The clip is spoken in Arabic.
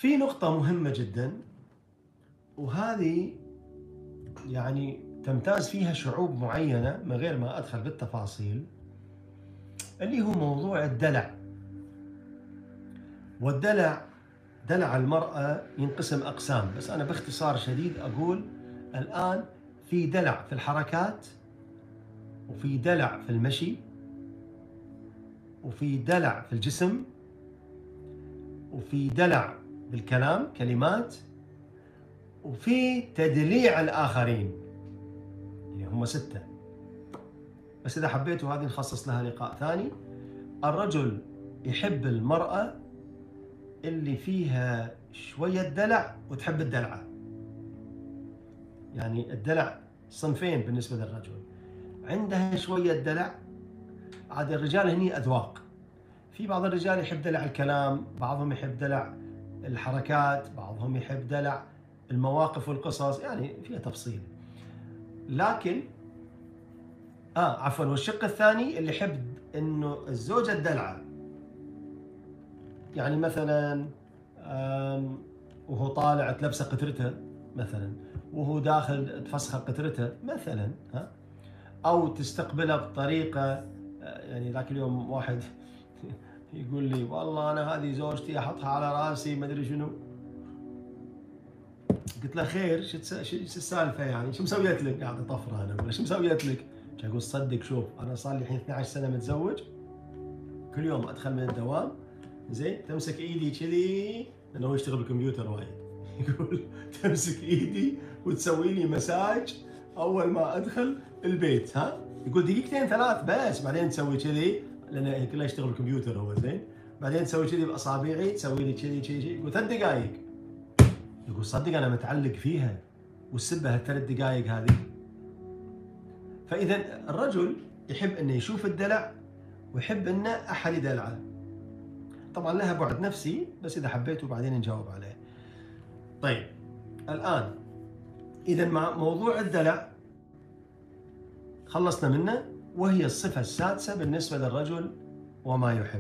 في نقطة مهمة جدا، وهذه يعني تمتاز فيها شعوب معينة من غير ما أدخل بالتفاصيل، اللي هو موضوع الدلع. والدلع، دلع المرأة ينقسم أقسام، بس أنا باختصار شديد أقول الآن في دلع في الحركات، وفي دلع في المشي، وفي دلع في الجسم، وفي دلع بالكلام كلمات، وفي تدليع الآخرين. يعني هم 6، بس إذا حبيتوا هذه نخصص لها لقاء ثاني. الرجل يحب المرأة اللي فيها شوية دلع وتحب الدلعة. يعني الدلع صنفين بالنسبة للرجل، عندها شوية دلع. عاد الرجال هني أذواق، في بعض الرجال يحب دلع الكلام، بعضهم يحب دلع الحركات، بعضهم يحب دلع المواقف والقصص، يعني فيها تفصيل. لكن والشق الثاني اللي يحب انه الزوجة الدلعة، يعني مثلا وهو طالع تلبسه قطرته مثلا، وهو داخل تفسخه قطرته مثلا، او تستقبله بطريقه. يعني ذاك اليوم واحد يقول لي والله انا هذه زوجتي احطها على راسي ما ادري شنو. قلت له خير، شو السالفه يعني؟ شو مسويت لك؟ قاعد اطفره انا، ولا شو مسويت لك؟ يقول صدق شوف انا صار لي الحين 12 سنه متزوج، كل يوم ادخل من الدوام زين تمسك ايدي كذي، لانه هو يشتغل بالكمبيوتر وايد. يقول تمسك ايدي وتسوي لي مساج اول ما ادخل البيت، يقول دقيقتين 3 بس، بعدين تسوي كذي لانه كله يشتغل بالكمبيوتر هو زين، بعدين تسوي كذي باصابعي، تسوي لي كذي كذي، يقول 3 دقائق. يقول صدق انا متعلق فيها، والسبه هال3 دقائق هذه. فاذا الرجل يحب انه يشوف الدلع، ويحب انه احد يدلعه. طبعا لها بعد نفسي، بس اذا حبيتوا بعدين نجاوب عليه. طيب الان اذا مع موضوع الدلع خلصنا منه، وهي الصفه السادسه بالنسبه للرجل وما يحب.